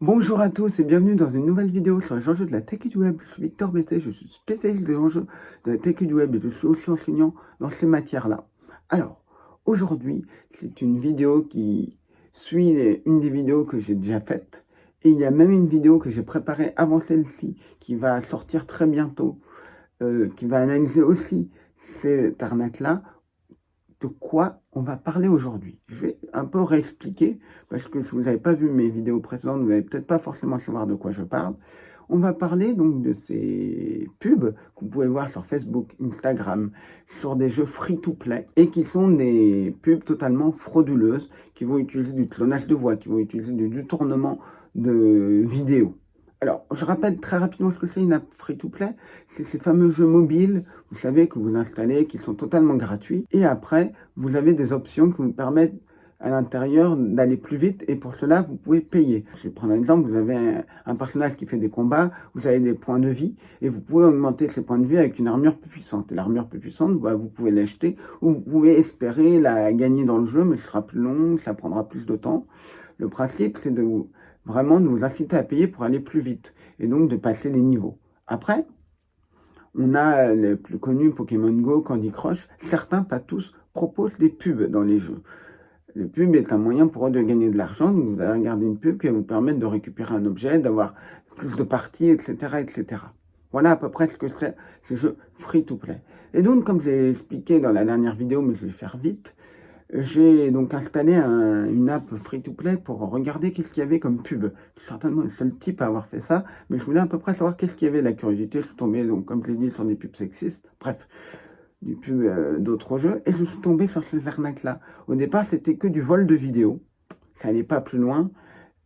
Bonjour à tous et bienvenue dans une nouvelle vidéo sur les enjeux de la tech et du web. Je suis Victor Bessé, je suis spécialiste des enjeux de la tech et du web et je suis aussi enseignant dans ces matières-là. Alors, aujourd'hui, c'est une vidéo qui suit une des vidéos que j'ai déjà faites. Et il y a même une vidéo que j'ai préparée avant celle-ci qui va sortir très bientôt, qui va analyser aussi cette arnaque-là. De quoi on va parler aujourd'hui. Je vais un peu réexpliquer, parce que si vous n'avez pas vu mes vidéos précédentes, vous n'allez peut-être pas forcément savoir de quoi je parle. On va parler donc de ces pubs que vous pouvez voir sur Facebook, Instagram, sur des jeux free-to-play, et qui sont des pubs totalement frauduleuses, qui vont utiliser du clonage de voix, qui vont utiliser du détournement de vidéos. Alors, je rappelle très rapidement ce que c'est une app free-to-play. C'est ces fameux jeux mobiles, vous savez, que vous installez, qui sont totalement gratuits. Et après, vous avez des options qui vous permettent à l'intérieur d'aller plus vite. Et pour cela, vous pouvez payer. Je vais prendre un exemple. Vous avez un personnage qui fait des combats. Vous avez des points de vie. Et vous pouvez augmenter ces points de vie avec une armure plus puissante. Et l'armure plus puissante, bah, vous pouvez l'acheter. Ou vous pouvez espérer la gagner dans le jeu, mais ce sera plus long, ça prendra plus de temps. Le principe, c'est vraiment de vous inciter à payer pour aller plus vite et donc de passer les niveaux. Après, on a les plus connus Pokémon Go, Candy Crush. Certains, pas tous, proposent des pubs dans les jeux. Le pub est un moyen pour eux de gagner de l'argent. Vous allez regarder une pub qui va vous permettre de récupérer un objet, d'avoir plus de parties, etc., etc. Voilà à peu près ce que c'est ce jeu free-to-play. Et donc, comme j'ai expliqué dans la dernière vidéo, mais je vais faire vite, j'ai donc installé une app free-to-play pour regarder qu'est-ce qu'il y avait comme pub. Je suis certainement le seul type à avoir fait ça, mais je voulais à peu près savoir qu'est-ce qu'il y avait, la curiosité. Je suis tombé, donc, comme je l'ai dit, sur des pubs sexistes, bref, des pubs d'autres jeux, et je suis tombé sur ces arnaques-là. Au départ, c'était que du vol de vidéos, ça n'allait pas plus loin.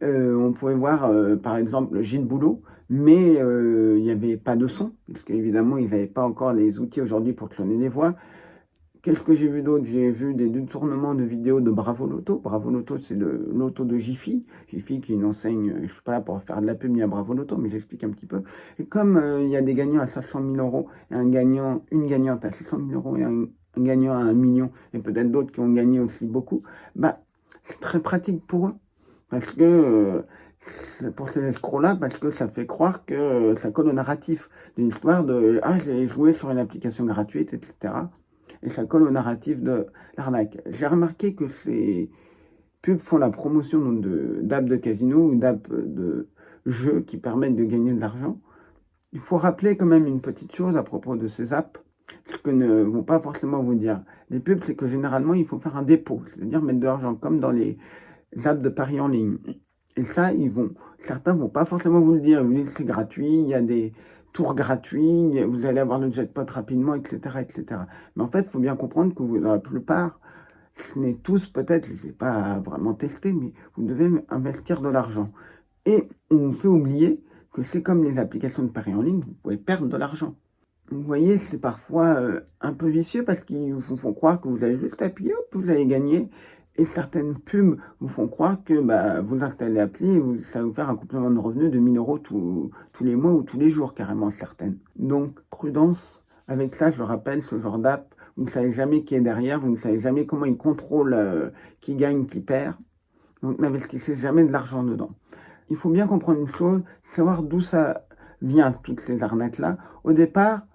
On pouvait voir, par exemple, Gilles Boulot, mais il n'y avait pas de son, parce qu'évidemment, ils n'avaient pas encore les outils aujourd'hui pour cloner les voix. Qu'est-ce que j'ai vu d'autre? J'ai vu des détournements de vidéos de Bravo Loto. Bravo Loto, c'est le loto de Jiffy. Jiffy qui est une enseigne, je ne suis pas là pour faire de la pub ni à Bravo Loto, mais j'explique un petit peu. Et comme il y a des gagnants à 500 000 euros, et une gagnante à 600 000 euros et un gagnant à 1 million, et peut-être d'autres qui ont gagné aussi beaucoup, bah, c'est très pratique pour eux. Parce que, pour ces escrocs-là, parce que ça fait croire que ça colle au narratif d'une histoire de « Ah, j'ai joué sur une application gratuite, etc. » Et ça colle au narratif de l'arnaque. J'ai remarqué que ces pubs font la promotion d'apps de casino ou d'apps de jeux qui permettent de gagner de l'argent. Il faut rappeler quand même une petite chose à propos de ces apps, ce que ne vont pas forcément vous dire les pubs, c'est que généralement il faut faire un dépôt, c'est-à-dire mettre de l'argent comme dans les apps de paris en ligne. Et ça, certains vont pas forcément vous le dire. Ils vous disent que c'est gratuit, il y a des tours gratuits, vous allez avoir le jackpot rapidement, etc., etc. Mais en fait, il faut bien comprendre que dans la plupart, ce n'est tous peut-être, je n'ai pas vraiment testé, mais vous devez investir de l'argent. Et on fait oublier que c'est comme les applications de paris en ligne, vous pouvez perdre de l'argent. Vous voyez, c'est parfois un peu vicieux parce qu'ils vous font croire que vous allez juste appuyer, hop, vous allez gagner. Et certaines pubs vous font croire que bah, vous installez l'appli et ça va vous faire un complément de revenu de 1 000 euros tous les mois ou tous les jours, carrément certaines. Donc, prudence avec ça, je le rappelle, ce genre d'app, vous ne savez jamais qui est derrière, vous ne savez jamais comment ils contrôlent qui gagne, qui perd. Donc, n'investissez jamais de l'argent dedans. Il faut bien comprendre une chose, savoir d'où ça vient, toutes ces arnaques-là. Au départ,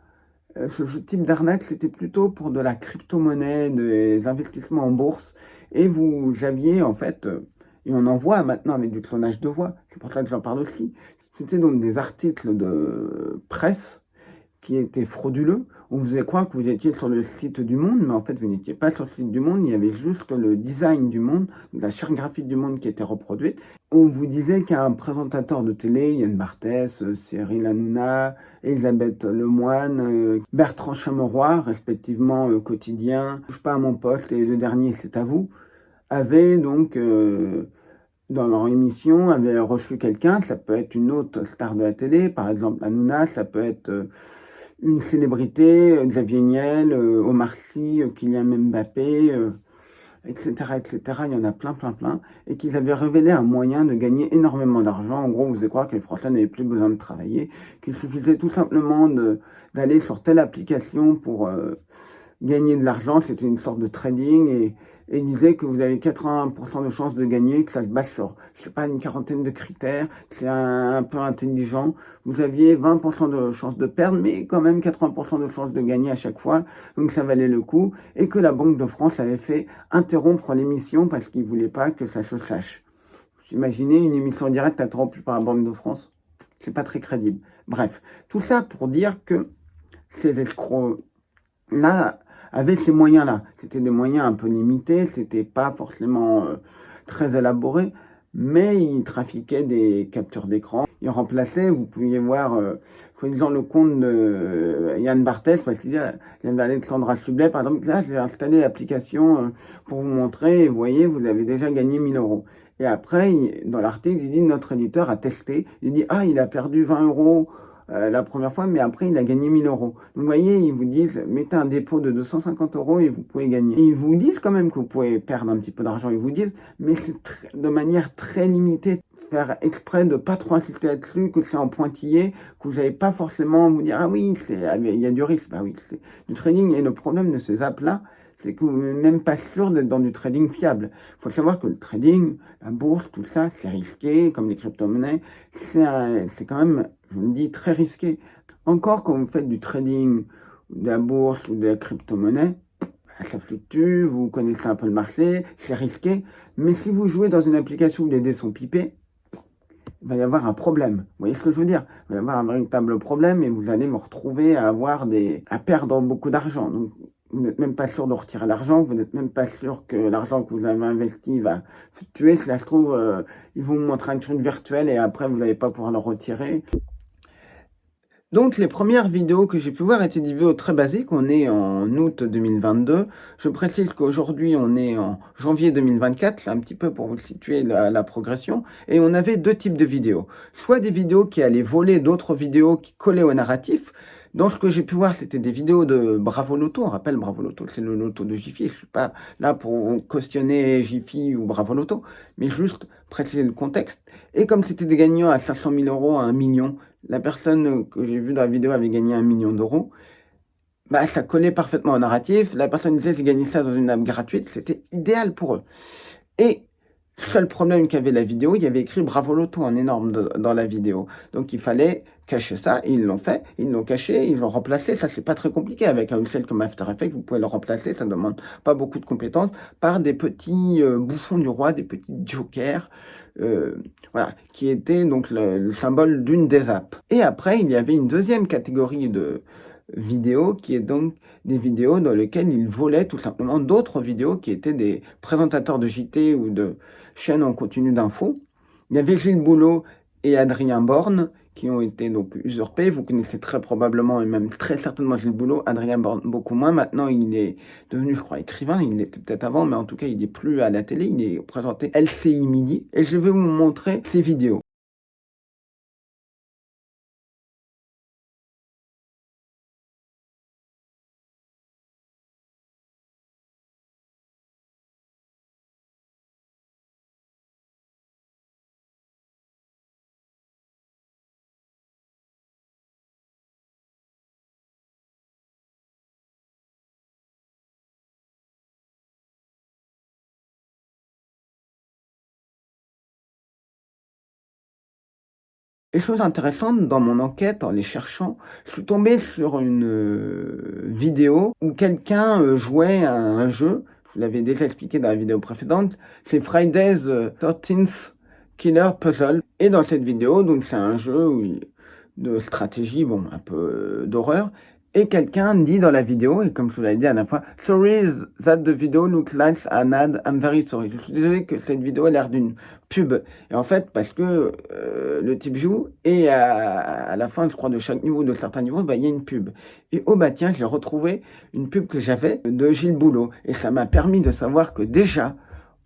ce type d'arnaque, c'était plutôt pour de la crypto-monnaie, des investissements en bourse. Et vous aviez, en fait, et on en voit maintenant avec du clonage de voix, c'est pour ça que j'en parle aussi, c'était donc des articles de presse qui étaient frauduleux. On vous faisait croire que vous étiez sur le site du Monde, mais en fait, vous n'étiez pas sur le site du Monde. Il y avait juste le design du Monde, la charte graphique du Monde qui était reproduite. On vous disait qu'un présentateur de télé, Yann Barthès, Cyril Hanouna, Elisabeth Lemoine, Bertrand Chameroy, respectivement Quotidien, Touche pas à mon poste, et le dernier, c'est à vous, avaient donc... dans leur émission, avaient reçu quelqu'un, ça peut être une autre star de la télé, par exemple Hanouna, ça peut être une célébrité, Xavier Niel, Omar Sy, Kylian Mbappé, etc., etc. Il y en a plein, plein, plein. Et qu'ils avaient révélé un moyen de gagner énormément d'argent. En gros, vous allez croire que les Français n'avaient plus besoin de travailler, qu'il suffisait tout simplement d'aller sur telle application pour gagner de l'argent. C'était une sorte de trading et et il disait que vous avez 80% de chances de gagner, que ça se base sur, je sais pas, une quarantaine de critères, que c'est un peu intelligent. Vous aviez 20% de chances de perdre, mais quand même 80% de chances de gagner à chaque fois, donc ça valait le coup, et que la Banque de France avait fait interrompre l'émission parce qu'il voulait pas que ça se sache. Vous imaginez une émission en direct interrompue par la Banque de France? C'est pas très crédible. Bref, tout ça pour dire que ces escrocs-là avaient ces moyens-là. C'était des moyens un peu limités, c'était pas forcément très élaboré, mais ils trafiquaient des captures d'écran. Ils remplaçaient, vous pouviez voir, soi-disant le compte de Yann Barthès, parce qu'il y avait Alexandra Sublet, par exemple, là j'ai installé l'application pour vous montrer, et vous voyez, vous avez déjà gagné 1000 euros. Et après, dans l'article, il dit, notre éditeur a testé, il dit, ah, il a perdu 20 euros la première fois, mais après, il a gagné 1000 euros. Donc, vous voyez, ils vous disent, mettez un dépôt de 250 euros et vous pouvez gagner. Et ils vous disent quand même que vous pouvez perdre un petit peu d'argent. Ils vous disent, mais c'est de manière très limitée. Faire exprès de pas trop insister là-dessus, que c'est en pointillé, que vous n'allez pas forcément vous dire, ah oui, il y a du risque. Bah oui, c'est du trading. Et le problème de ces apps-là, c'est que vous n'êtes même pas sûr d'être dans du trading fiable. Il faut savoir que le trading, la bourse, tout ça, c'est risqué, comme les crypto-monnaies. C'est quand même, je me dis, très risqué. Encore quand vous faites du trading, de la bourse ou de la crypto-monnaie, ça fluctue, vous connaissez un peu le marché, c'est risqué. Mais si vous jouez dans une application où les dés sont pipés, il va y avoir un problème. Vous voyez ce que je veux dire? Il va y avoir un véritable problème et vous allez vous retrouver à perdre beaucoup d'argent. Donc, vous n'êtes même pas sûr de retirer l'argent, vous n'êtes même pas sûr que l'argent que vous avez investi va tuer. Si ça se trouve, ils vont vous montrer un truc virtuel et après, vous n'allez pas pouvoir le retirer. Donc, les premières vidéos que j'ai pu voir étaient des vidéos très basiques. On est en août 2022. Je précise qu'aujourd'hui, on est en janvier 2024. C'est un petit peu pour vous situer la progression. Et on avait deux types de vidéos. Soit des vidéos qui allaient voler d'autres vidéos qui collaient au narratif. Donc, ce que j'ai pu voir, c'était des vidéos de Bravo Loto. On rappelle Bravo Loto, c'est le loto de Jiffy. Je suis pas là pour cautionner Jiffy ou Bravo Loto, mais juste préciser le contexte. Et comme c'était des gagnants à 500 000 euros, à 1 million, la personne que j'ai vue dans la vidéo avait gagné 1 million d'euros, bah, ça collait parfaitement au narratif. La personne disait, j'ai gagné ça dans une app gratuite. C'était idéal pour eux. Et seul problème qu'avait la vidéo, il y avait écrit Bravo Loto en énorme dans la vidéo. Donc il fallait cacher ça, et ils l'ont fait, ils l'ont caché, ils l'ont remplacé. Ça, c'est pas très compliqué. Avec un logiciel comme After Effects, vous pouvez le remplacer, ça ne demande pas beaucoup de compétences, par des petits bouffons du roi, des petits jokers, voilà, qui étaient donc le symbole d'une des apps. Et après, il y avait une deuxième catégorie de vidéos qui est donc des vidéos dans lesquelles ils volaient tout simplement d'autres vidéos qui étaient des présentateurs de JT ou de chaînes en continu d'infos. Il y avait Gilles Boulot et Adrien Borne qui ont été donc usurpés. Vous connaissez très probablement et même très certainement Gilles Boulot, Adrien Borne beaucoup moins. Maintenant, il est devenu, je crois, écrivain. Il l'était peut-être avant, mais en tout cas, il n'est plus à la télé. Il est présenté LCI Midi. Et je vais vous montrer ces vidéos. Et chose intéressante, dans mon enquête, en les cherchant, je suis tombé sur une vidéo où quelqu'un jouait à un jeu. Je vous l'avais déjà expliqué dans la vidéo précédente. C'est Friday's 13th Killer Puzzle. Et dans cette vidéo, donc c'est un jeu de stratégie, bon, un peu d'horreur. Et quelqu'un dit dans la vidéo, et comme je vous l'avais dit à la fois, sorry that the video looks like an ad, I'm very sorry. Je suis désolé que cette vidéo a l'air d'une pub. Et en fait, parce que le type joue, et à la fin, je crois, de chaque niveau, de certains niveaux, bah, il y a une pub. Et oh bah tiens, j'ai retrouvé une pub que j'avais de Gilles Boulot. Et ça m'a permis de savoir que déjà,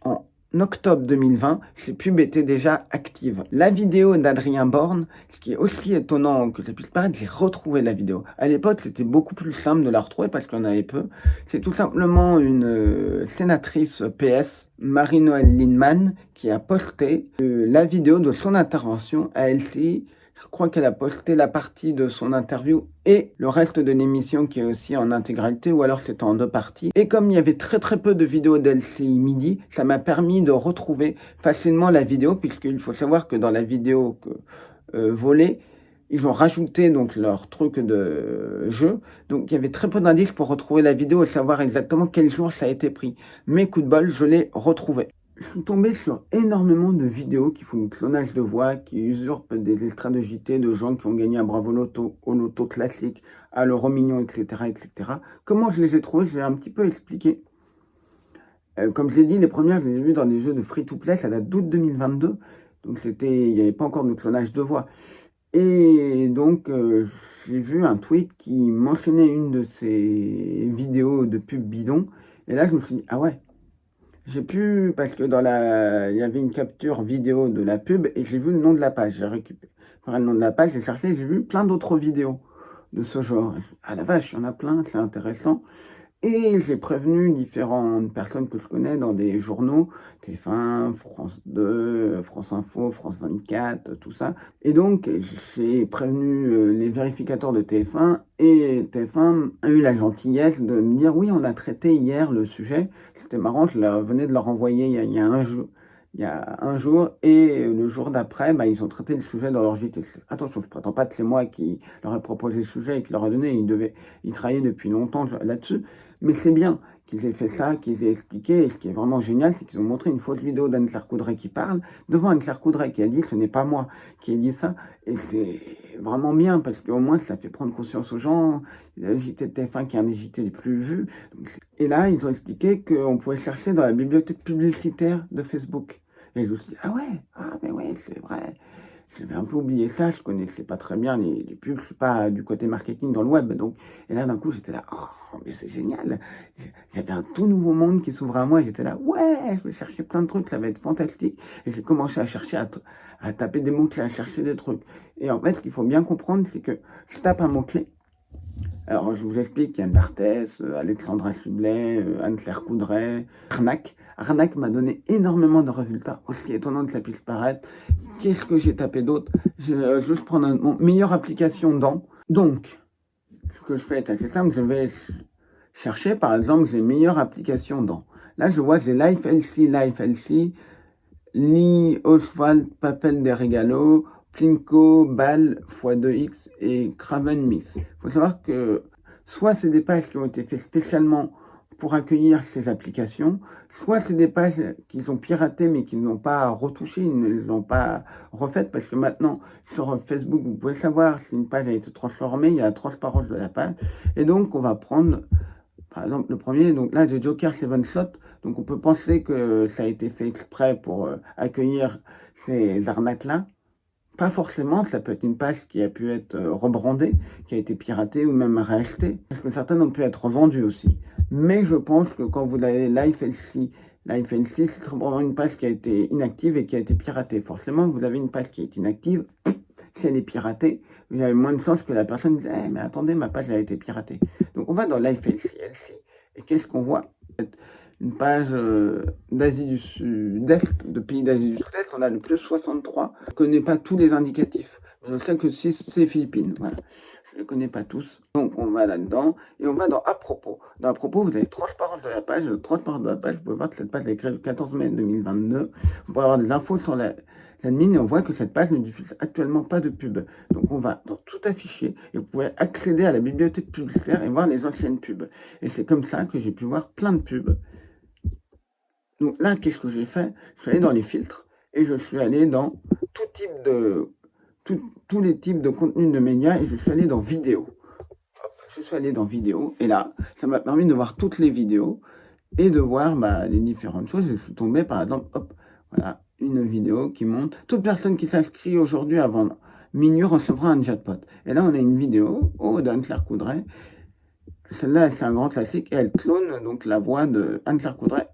en octobre 2020, ces pubs étaient déjà actives. La vidéo d'Adrien Borne, ce qui est aussi étonnant que ça puisse paraître, j'ai retrouvé la vidéo. À l'époque, c'était beaucoup plus simple de la retrouver parce qu'on avait peu. C'est tout simplement une sénatrice PS, Marie-Noëlle Lindemann, qui a posté la vidéo de son intervention à LCI Je crois qu'elle a posté la partie de son interview et le reste de l'émission qui est aussi en intégralité, ou alors c'est en 2 parties. Et comme il y avait très peu de vidéos d'LCI midi, ça m'a permis de retrouver facilement la vidéo, puisqu'il faut savoir que dans la vidéo volée, ils ont rajouté donc leur truc de jeu. Donc il y avait très peu d'indices pour retrouver la vidéo et savoir exactement quel jour ça a été pris. Mais coup de bol, je l'ai retrouvé. Je suis tombé sur énormément de vidéos qui font du clonage de voix, qui usurpent des extraits de JT de gens qui ont gagné à Bravo Loto, au Loto classique, à l'Euro Million, etc., etc. Comment je les ai trouvés, je vais un petit peu expliquer. Comme je l'ai dit, les premières, je les ai vues dans des jeux de free-to-play, ça date d'août 2022. Donc il n'y avait pas encore de clonage de voix. Et donc, j'ai vu un tweet qui mentionnait une de ces vidéos de pub bidon. Et là, je me suis dit, ah ouais. J'ai pu, parce que il y avait une capture vidéo de la pub et j'ai vu le nom de la page. J'ai récupéré le nom de la page, j'ai cherché, j'ai vu plein d'autres vidéos de ce genre. Ah la vache, il y en a plein, c'est intéressant. Et j'ai prévenu différentes personnes que je connais dans des journaux, TF1, France 2, France Info, France 24, tout ça. Et donc, j'ai prévenu les vérificateurs de TF1 et TF1 a eu la gentillesse de me dire oui, on a traité hier le sujet. C'était marrant, je venais de leur envoyer il y a un jour et le jour d'après, ils ont traité le sujet dans leur JT. Attention, je ne prétends pas que c'est moi qui leur ai proposé le sujet et qui leur ai donné. Ils travaillaient depuis longtemps là-dessus. Mais c'est bien qu'ils aient fait ça, qu'ils aient expliqué. Et ce qui est vraiment génial, c'est qu'ils ont montré une fausse vidéo d'Anne-Claire Coudray qui parle devant Anne-Claire Coudray qui a dit « ce n'est pas moi qui ai dit ça ». Et c'est vraiment bien parce qu'au moins ça fait prendre conscience aux gens. Il y a le JT de TF1 qui est un des JT les plus vus. Et là, ils ont expliqué qu'on pouvait chercher dans la bibliothèque publicitaire de Facebook. Et je me suis dit « ah ouais, mais oui, c'est vrai ». J'avais un peu oublié ça, je connaissais pas très bien les pubs, je suis pas du côté marketing dans le web, donc, et là d'un coup j'étais là, oh mais c'est génial, j'avais un tout nouveau monde qui s'ouvrait à moi, et j'étais là, ouais, je vais chercher plein de trucs, ça va être fantastique, et j'ai commencé à chercher, à taper des mots-clés, à chercher des trucs, et en fait ce qu'il faut bien comprendre, c'est que je tape un mot-clé, alors je vous explique, Yann Barthès, Alexandra Sublet, Anne-Claire Coudray, Arnaque. Arnaque m'a donné énormément de résultats, aussi étonnant que ça puisse paraître. Qu'est-ce que j'ai tapé d'autre? Je vais juste prendre mon meilleure application dans. Donc, ce que je fais est assez simple, je vais chercher, par exemple, j'ai meilleure application dans. Là, je vois, j'ai Life LC, Lee, Oswald, Papel des Regalo, Plinko, Ball, x2x et Craven Miss. Il faut savoir que soit c'est des pages qui ont été faites spécialement pour accueillir ces applications, soit c'est des pages qu'ils ont piratées mais qu'ils n'ont pas retouchées, ils ne les ont pas refaites parce que maintenant sur Facebook vous pouvez savoir si une page a été transformée, il y a la transparence de la page et donc on va prendre par exemple le premier, donc là j'ai Joker 7 Shot, donc on peut penser que ça a été fait exprès pour accueillir ces arnaques-là. Pas forcément, ça peut être une page qui a pu être rebrandée, qui a été piratée ou même rachetée, parce que certaines ont pu être vendues aussi. Mais je pense que quand vous avez LifeLC, c'est vraiment une page qui a été inactive et qui a été piratée. Forcément, vous avez une page qui est inactive, si elle est piratée, vous avez moins de chances que la personne dise « mais attendez, ma page a été piratée ». Donc on va dans LifeLC, et qu'est-ce qu'on voit? Une page d'Asie du Sud-Est, de pays d'Asie du Sud-Est, on a le plus 63. Je ne connais pas tous les indicatifs. Je sais que c'est les Philippines. Voilà. Je ne les connais pas tous. Donc on va là-dedans et on va dans À propos. Dans À propos, vous avez transparence de la page. Le transparence de la page, vous pouvez voir que cette page est créée le 14 mai 2022. Vous pouvez avoir des infos sur l'admin et on voit que cette page ne diffuse actuellement pas de pub. Donc on va dans tout afficher et vous pouvez accéder à la bibliothèque publicitaire et voir les anciennes pubs. Et c'est comme ça que j'ai pu voir plein de pubs. Donc là, qu'est-ce que j'ai fait? Je suis allé dans les filtres et je suis allé dans tous les types de contenus de médias et je suis allé dans vidéo. Hop, je suis allé dans vidéo et là, ça m'a permis de voir toutes les vidéos et de voir les différentes choses. Je suis tombé par exemple, hop, voilà, une vidéo qui montre toute personne qui s'inscrit aujourd'hui avant minuit recevra un jackpot. Et là, on a une vidéo d'Anne-Claire Coudray. Celle-là, c'est un grand classique et elle clone donc la voix de Anne-Claire Coudray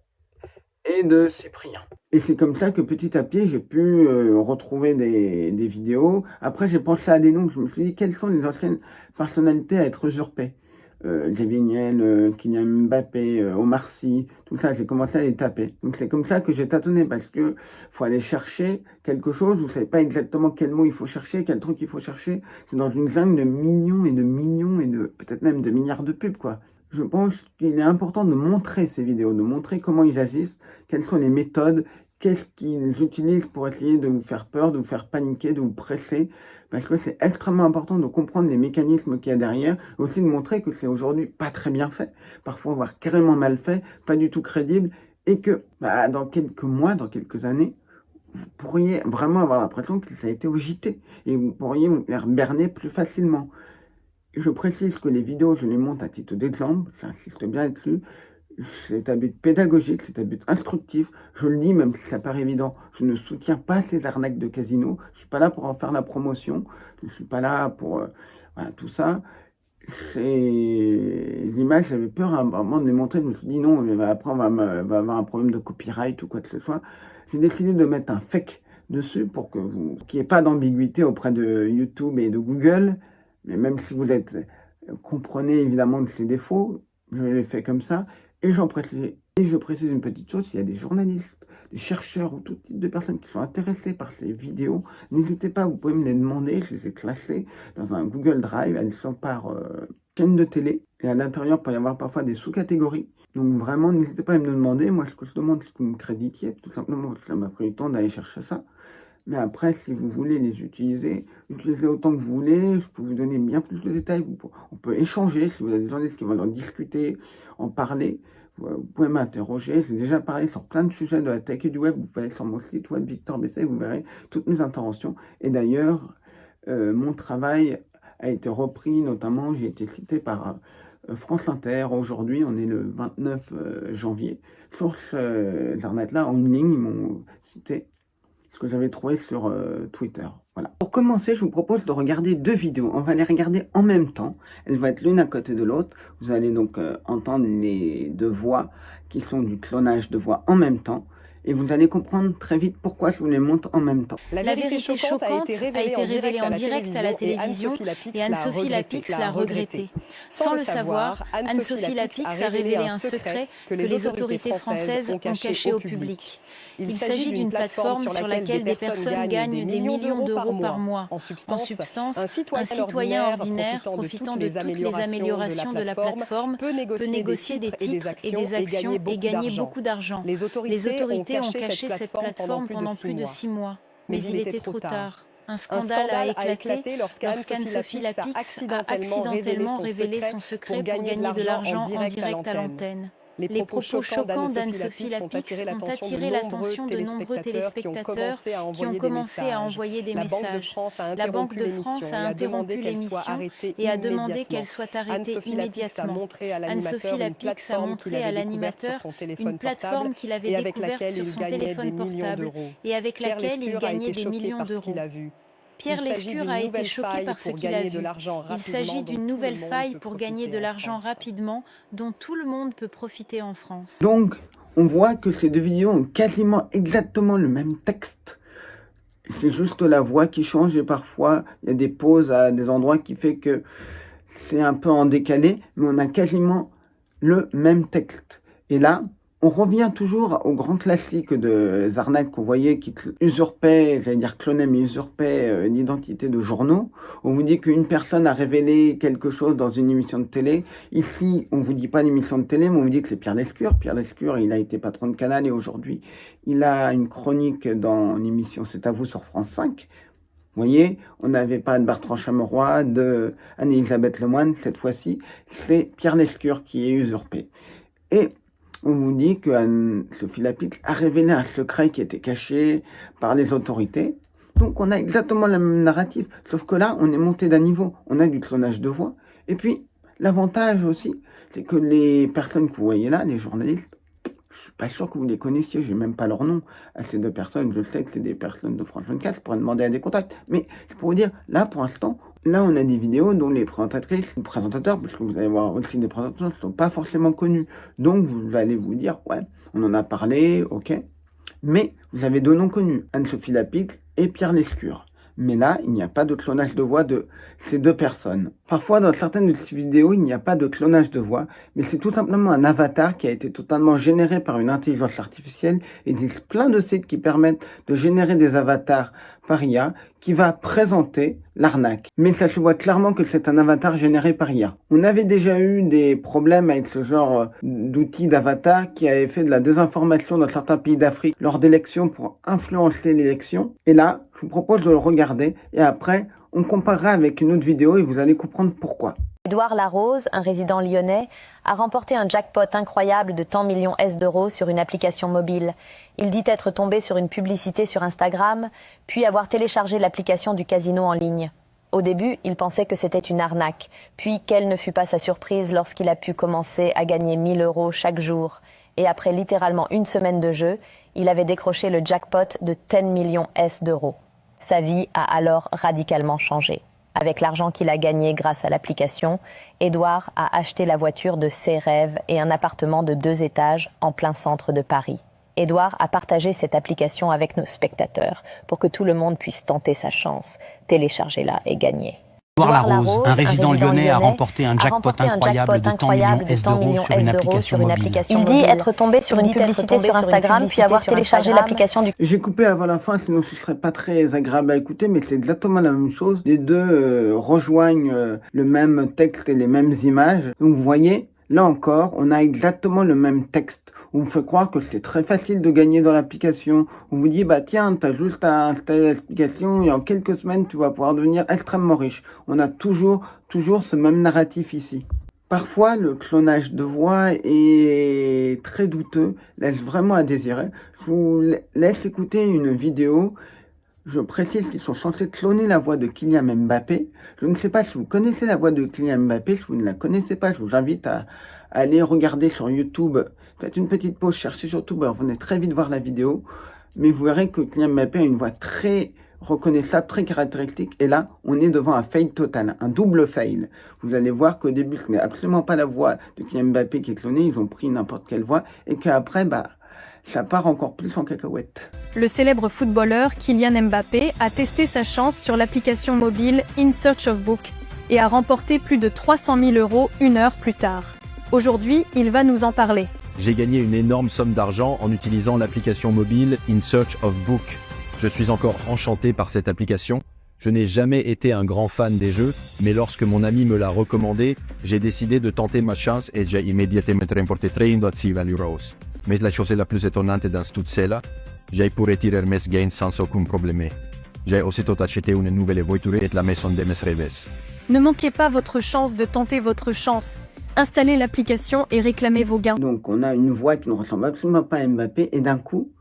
et de Cyprien. Et c'est comme ça que petit à petit, j'ai pu retrouver des vidéos. Après, j'ai pensé à des noms. Je me suis dit, quelles sont les anciennes personnalités à être usurpées? Xavier Niel, Kylian Mbappé, Omar Sy, tout ça, j'ai commencé à les taper. Donc c'est comme ça que j'ai tâtonné, parce que faut aller chercher quelque chose, vous savez pas exactement quel mot il faut chercher, quel truc il faut chercher. C'est dans une jungle de millions et de peut-être même de milliards de pubs, quoi. Je pense qu'il est important de montrer ces vidéos, de montrer comment ils agissent, quelles sont les méthodes, qu'est-ce qu'ils utilisent pour essayer de vous faire peur, de vous faire paniquer, de vous presser, parce que c'est extrêmement important de comprendre les mécanismes qu'il y a derrière, et aussi de montrer que c'est aujourd'hui pas très bien fait, parfois voire carrément mal fait, pas du tout crédible, et que dans quelques mois, dans quelques années, vous pourriez vraiment avoir l'impression que ça a été au JT, et vous pourriez vous faire berner plus facilement. Je précise que les vidéos, je les monte à titre d'exemple, j'insiste bien là-dessus. C'est un but pédagogique, c'est un but instructif. Je le dis, même si ça paraît évident, je ne soutiens pas ces arnaques de casino. Je suis pas là pour en faire la promotion. Je suis pas là pour tout ça. L'image, j'avais peur à un moment de les montrer. Je me suis dit non, après on va avoir un problème de copyright ou quoi que ce soit. J'ai décidé de mettre un fake dessus pour qu'il n'y ait pas d'ambiguïté auprès de YouTube et de Google. Mais même si vous comprenez évidemment que c'est des faux, je l'ai fait comme ça. Et je précise une petite chose, s'il y a des journalistes, des chercheurs ou tout type de personnes qui sont intéressées par ces vidéos, n'hésitez pas, vous pouvez me les demander, je les ai classées dans un Google Drive, elles sont par chaîne de télé, et à l'intérieur, il peut y avoir parfois des sous-catégories. Donc vraiment, n'hésitez pas à me demander, moi ce que je demande, c'est que vous me créditiez, tout simplement, parce que ça m'a pris le temps d'aller chercher ça. Mais après, si vous voulez les utiliser, utilisez autant que vous voulez. Je peux vous donner bien plus de détails. On peut échanger. Si vous avez des journalistes qui veulent en discuter, en parler, vous pouvez m'interroger. J'ai déjà parlé sur plein de sujets de la tech et du web. Vous pouvez aller sur mon site web Victor Bessay, vous verrez toutes mes interventions. Et d'ailleurs, mon travail a été repris, notamment, j'ai été cité par France Inter. Aujourd'hui, on est le 29 janvier. Sur ces arnaques-là, en ligne, ils m'ont cité ce que j'avais trouvé sur Twitter. Voilà. Pour commencer, je vous propose de regarder deux vidéos. On va les regarder en même temps. Elles vont être l'une à côté de l'autre. Vous allez donc entendre les deux voix qui sont du clonage de voix en même temps. Et vous allez comprendre très vite pourquoi je vous les montre en même temps. La vérité choquante a été révélée en direct à la télévision et Anne-Sophie Lapix l'a regretté. Sans le savoir, Anne-Sophie Lapix a révélé un secret que les autorités françaises ont caché au public. Il s'agit d'une plateforme sur laquelle des personnes gagnent des millions d'euros par mois. En substance, un citoyen ordinaire profitant de toutes les améliorations de la plateforme peut négocier des titres et des actions et gagner beaucoup d'argent. Les autorités ont caché cette plateforme pendant plus de 6 mois. Mais il était trop tard. Un scandale a éclaté lorsqu'Anne-Sophie Lapix a accidentellement révélé son secret pour gagner de l'argent en direct à l'antenne. Les propos choquants d'Anne-Sophie Lapix ont attiré l'attention de nombreux téléspectateurs qui ont commencé à envoyer des messages. La Banque de France a interrompu l'émission et a demandé qu'elle soit arrêtée immédiatement. Anne-Sophie Lapix a montré à l'animateur une plateforme qu'il avait découverte sur son téléphone portable et avec laquelle il gagnait des millions d'euros. Pierre Lescure a été choqué par ce qu'il a vu. Il s'agit d'une nouvelle faille pour gagner de l'argent rapidement, dont tout le monde peut profiter en France. Donc, on voit que ces deux vidéos ont quasiment exactement le même texte. C'est juste la voix qui change et parfois, il y a des pauses à des endroits qui fait que c'est un peu en décalé, mais on a quasiment le même texte. Et là, on revient toujours au grand classique de arnaques qu'on voyait qui usurpaient, j'allais dire clonaient, mais usurpaient l'identité de journaux. On vous dit qu'une personne a révélé quelque chose dans une émission de télé. Ici, on vous dit pas l'émission de télé, mais on vous dit que c'est Pierre Lescure. Pierre Lescure, il a été patron de Canal et aujourd'hui, il a une chronique dans l'émission C'est à vous sur France 5. Vous voyez, on n'avait pas de Bertrand Chameroy, de Anne-Elisabeth Lemoine. Cette fois-ci, c'est Pierre Lescure qui est usurpé. Et on vous dit que Anne-Sophie Lapix a révélé un secret qui était caché par les autorités. Donc on a exactement le même narratif, sauf que là, on est monté d'un niveau. On a du clonage de voix. Et puis, l'avantage aussi, c'est que les personnes que vous voyez là, les journalistes, je suis pas sûr que vous les connaissiez, j'ai même pas leur nom à ces deux personnes. Je sais que c'est des personnes de France 24, je pourrais demander à des contacts. Mais c'est pour vous dire, là, pour l'instant, là, on a des vidéos dont les présentatrices, les présentateurs, parce que vous allez voir aussi des présentateurs ne sont pas forcément connus. Donc, vous allez vous dire, ouais, on en a parlé, ok. Mais vous avez deux noms connus, Anne-Sophie Lapix et Pierre Lescure. Mais là, il n'y a pas de clonage de voix de ces deux personnes. Parfois, dans certaines de ces vidéos, il n'y a pas de clonage de voix, mais c'est tout simplement un avatar qui a été totalement généré par une intelligence artificielle. Il existe plein de sites qui permettent de générer des avatars par IA qui va présenter l'arnaque. Mais ça se voit clairement que c'est un avatar généré par IA. On avait déjà eu des problèmes avec ce genre d'outils d'avatar qui avaient fait de la désinformation dans certains pays d'Afrique lors d'élections pour influencer l'élection. Et là, je vous propose de le regarder et après, on comparera avec une autre vidéo et vous allez comprendre pourquoi. Édouard Larose, un résident lyonnais, a remporté un jackpot incroyable de 100 millions d'euros sur une application mobile. Il dit être tombé sur une publicité sur Instagram, puis avoir téléchargé l'application du casino en ligne. Au début, il pensait que c'était une arnaque, puis quelle ne fut pas sa surprise lorsqu'il a pu commencer à gagner 1 000 € chaque jour. Et après littéralement une semaine de jeu, il avait décroché le jackpot de 10 millions d'euros. Sa vie a alors radicalement changé. Avec l'argent qu'il a gagné grâce à l'application, Édouard a acheté la voiture de ses rêves et un appartement de 2 étages en plein centre de Paris. Édouard a partagé cette application avec nos spectateurs pour que tout le monde puisse tenter sa chance. Téléchargez-la et gagnez. Édouard Larose, un résident lyonnais, a remporté un jackpot incroyable de 100 millions d'euros sur une application Il dit être tombé sur une publicité sur Instagram, puis avoir téléchargé l'application du... J'ai coupé avant la fin, sinon ce serait pas très agréable à écouter, mais c'est exactement la même chose. Les deux rejoignent le même texte et les mêmes images. Donc vous voyez, là encore, on a exactement le même texte. On vous fait croire que c'est très facile de gagner dans l'application. On vous dit, bah tiens, t'as juste à installer l'application et en quelques semaines, tu vas pouvoir devenir extrêmement riche. On a toujours ce même narratif ici. Parfois, le clonage de voix est très douteux, laisse vraiment à désirer. Je vous laisse écouter une vidéo. Je précise qu'ils sont censés cloner la voix de Kylian Mbappé. Je ne sais pas si vous connaissez la voix de Kylian Mbappé. Si vous ne la connaissez pas, je vous invite à aller regarder sur YouTube. Faites une petite pause, cherchez sur YouTube, alors vous allez très vite voir la vidéo. Mais vous verrez que Kylian Mbappé a une voix très reconnaissable, très caractéristique. Et là, on est devant un fail total, un double fail. Vous allez voir qu'au début, ce n'est absolument pas la voix de Kylian Mbappé qui est clonée. Ils ont pris n'importe quelle voix. Et qu'après, ça part encore plus en cacahuète. Le célèbre footballeur Kylian Mbappé a testé sa chance sur l'application mobile In Search of Book et a remporté plus de 300 000 € une heure plus tard. Aujourd'hui, il va nous en parler. J'ai gagné une énorme somme d'argent en utilisant l'application mobile In Search of Book. Je suis encore enchanté par cette application. Je n'ai jamais été un grand fan des jeux, mais lorsque mon ami me l'a recommandé, j'ai décidé de tenter ma chance et j'ai immédiatement remporté 300 000 €. Mais la chose la plus étonnante dans tout cela, j'ai pu retirer mes gains sans aucun problème. J'ai aussitôt acheté une nouvelle voiture et la maison de mes rêves. Ne manquez pas votre chance de tenter votre chance. Installez l'application et réclamez vos gains. Donc on a une voix qui ne ressemble absolument pas à Mbappé et d'un coup,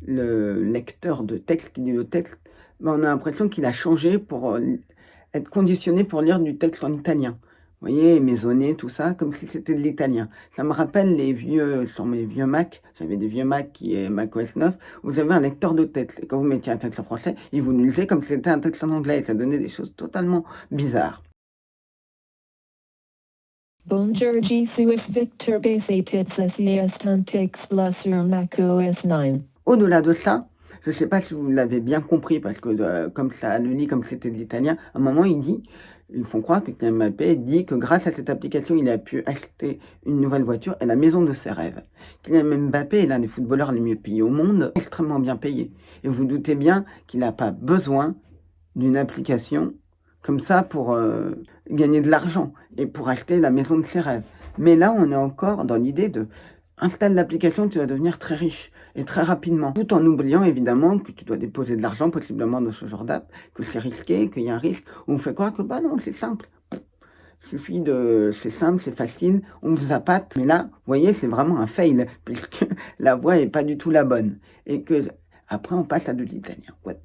le lecteur de texte qui lit le texte, on a l'impression qu'il a changé pour être conditionné pour lire du texte en italien. Vous voyez, maisonné, tout ça, comme si c'était de l'italien. Ça me rappelle sur mes vieux Mac, j'avais des vieux Mac qui est macOS 9, où vous avez un lecteur de texte. Et quand vous mettiez un texte en français, il vous le lisait comme si c'était un texte en anglais. Et ça donnait des choses totalement bizarres. Bonjour, je suis Victor sur macOS 9. Au-delà de ça, je ne sais pas si vous l'avez bien compris, parce que comme ça le lit comme c'était de l'italien, à un moment ils font croire que Kylian Mbappé dit que grâce à cette application, il a pu acheter une nouvelle voiture et la maison de ses rêves. Kylian Mbappé est l'un des footballeurs les mieux payés au monde, extrêmement bien payé. Et vous vous doutez bien qu'il n'a pas besoin d'une application comme ça pour gagner de l'argent et pour acheter la maison de ses rêves. Mais là, on est encore dans l'idée de installe l'application, tu vas devenir très riche et très rapidement. Tout en oubliant évidemment que tu dois déposer de l'argent possiblement dans ce genre d'app, que c'est risqué, qu'il y a un risque. On vous fait croire que non, c'est simple. C'est simple, c'est facile, on vous appâte. Mais là, vous voyez, c'est vraiment un fail, puisque la voix est pas du tout la bonne. Et que après, on passe à de l'italien. What?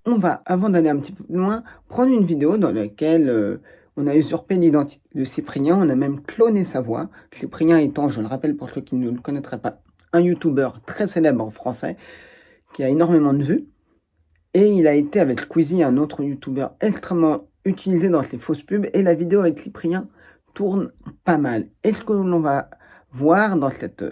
On va, avant d'aller un petit peu plus loin, prendre une vidéo dans laquelle on a usurpé l'identité de Cyprien, on a même cloné sa voix. Cyprien étant, je le rappelle pour ceux qui ne le connaîtraient pas, un youtubeur très célèbre en français, qui a énormément de vues. Et il a été avec Squeezie, un autre youtubeur extrêmement utilisé dans ses fausses pubs. Et la vidéo avec Cyprien tourne pas mal. Et ce que l'on va voir dans cet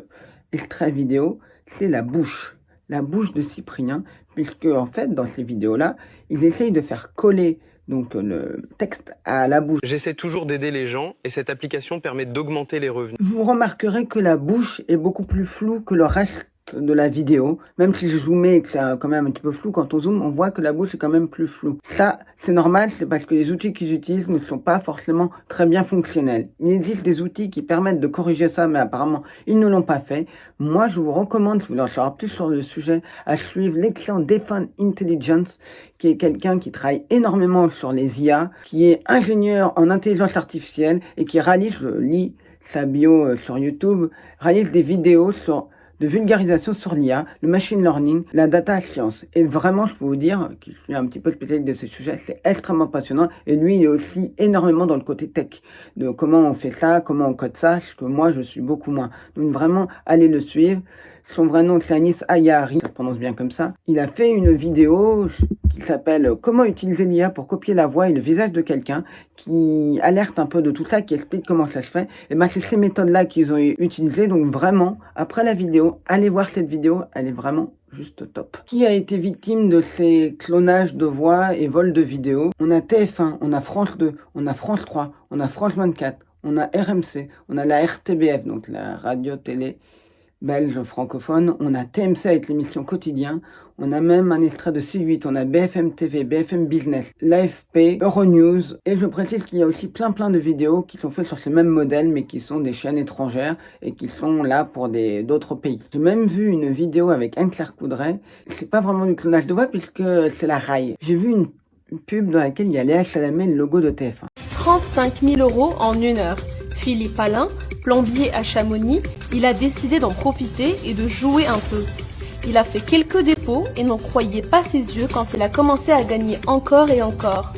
extrait vidéo, c'est la bouche de Cyprien. Puisque, en fait, dans ces vidéos-là, ils essayent de faire coller donc le texte à la bouche. J'essaie toujours d'aider les gens et cette application permet d'augmenter les revenus. Vous remarquerez que la bouche est beaucoup plus floue que le reste de la vidéo. Même si je zoomais et que c'est quand même un petit peu flou, quand on zoome, on voit que la bouche est quand même plus floue. Ça, c'est normal, c'est parce que les outils qu'ils utilisent ne sont pas forcément très bien fonctionnels. Il existe des outils qui permettent de corriger ça, mais apparemment, ils ne l'ont pas fait. Moi, je vous recommande, si vous voulez en savoir plus sur le sujet, à suivre l'excellent Defon Intelligence, qui est quelqu'un qui travaille énormément sur les IA, qui est ingénieur en intelligence artificielle et qui réalise, je lis sa bio sur YouTube, réalise des vidéos de vulgarisation sur l'IA, le machine learning, la data science. Et vraiment, je peux vous dire, que je suis un petit peu spécialiste de ce sujet, c'est extrêmement passionnant. Et lui, il est aussi énormément dans le côté tech, de comment on fait ça, comment on code ça, ce que moi, je suis beaucoup moins. Donc vraiment, allez le suivre. Son vrai nom, c'est Anis Ayari, ça se prononce bien comme ça. Il a fait une vidéo qui s'appelle « Comment utiliser l'IA pour copier la voix et le visage de quelqu'un » qui alerte un peu de tout ça, qui explique comment ça se fait. Et ben c'est ces méthodes-là qu'ils ont utilisées. Donc vraiment, après la vidéo, allez voir cette vidéo, elle est vraiment juste top. Qui a été victime de ces clonages de voix et vols de vidéos? On a TF1, on a France 2, on a France 3, on a France 24, on a RMC, on a la RTBF, donc la radio-télé belge francophone, on a TMC avec l'émission Quotidien, on a même un extrait de C8, on a BFM TV, BFM Business, l'AFP, Euronews, et je précise qu'il y a aussi plein de vidéos qui sont faites sur ce même modèle, mais qui sont des chaînes étrangères et qui sont là pour d'autres pays. J'ai même vu une vidéo avec Anne-Claire Coudray, c'est pas vraiment du clonage de voix puisque c'est la RAI. J'ai vu une pub dans laquelle il y a Léa Salamé, le logo de TF1. 35 000 € en 1 heure. Philippe Alain, plombier à Chamonix, il a décidé d'en profiter et de jouer un peu. Il a fait quelques dépôts et n'en croyait pas ses yeux quand il a commencé à gagner encore et encore.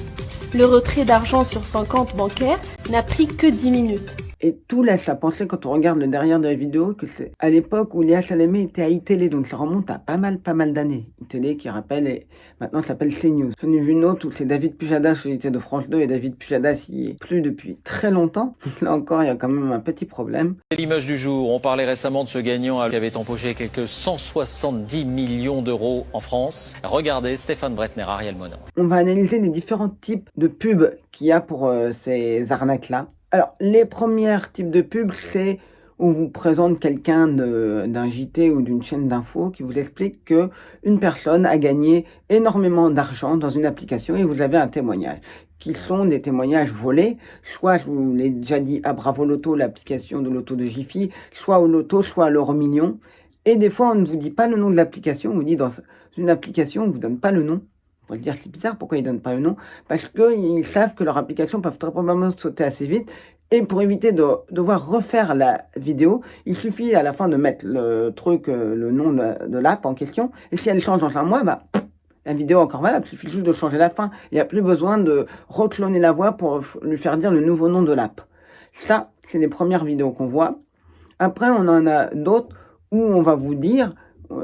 Le retrait d'argent sur son compte bancaire n'a pris que 10 minutes. Et tout laisse à penser, quand on regarde le derrière de la vidéo, que c'est à l'époque où Léa Salamé était à iTélé, donc ça remonte à pas mal d'années. iTélé qui rappelle, et maintenant s'appelle CNews. J'en ai vu une autre où c'est David Pujadas, qui était de France 2, et David Pujadas y est plus depuis très longtemps. Là encore, il y a quand même un petit problème. C'est l'image du jour. On parlait récemment de ce gagnant qui avait empoché quelques 170 millions d'euros en France. Regardez, Stéphane Bretner, Ariel Monan. On va analyser les différents types de pubs qu'il y a pour ces arnaques-là. Alors, les premiers types de pubs, c'est on vous présente quelqu'un d'un JT ou d'une chaîne d'infos qui vous explique que une personne a gagné énormément d'argent dans une application et vous avez un témoignage, qui sont des témoignages volés, soit, je vous l'ai déjà dit, à Bravo Loto, l'application de Loto de Jiffy, soit au Loto, soit à l'Euro Million. Et des fois, on ne vous dit pas le nom de l'application, on vous dit dans une application, on ne vous donne pas le nom. On va se dire, c'est bizarre, pourquoi ils donnent pas le nom? Parce qu'ils savent que leur application peut très probablement sauter assez vite. Et pour éviter de devoir refaire la vidéo, il suffit à la fin de mettre le truc, le nom de l'app en question. Et si elle change dans un mois, bah, la vidéo est encore valable. Il suffit juste de changer la fin. Il n'y a plus besoin de recloner la voix pour lui faire dire le nouveau nom de l'app. Ça, c'est les premières vidéos qu'on voit. Après, on en a d'autres où on va vous dire,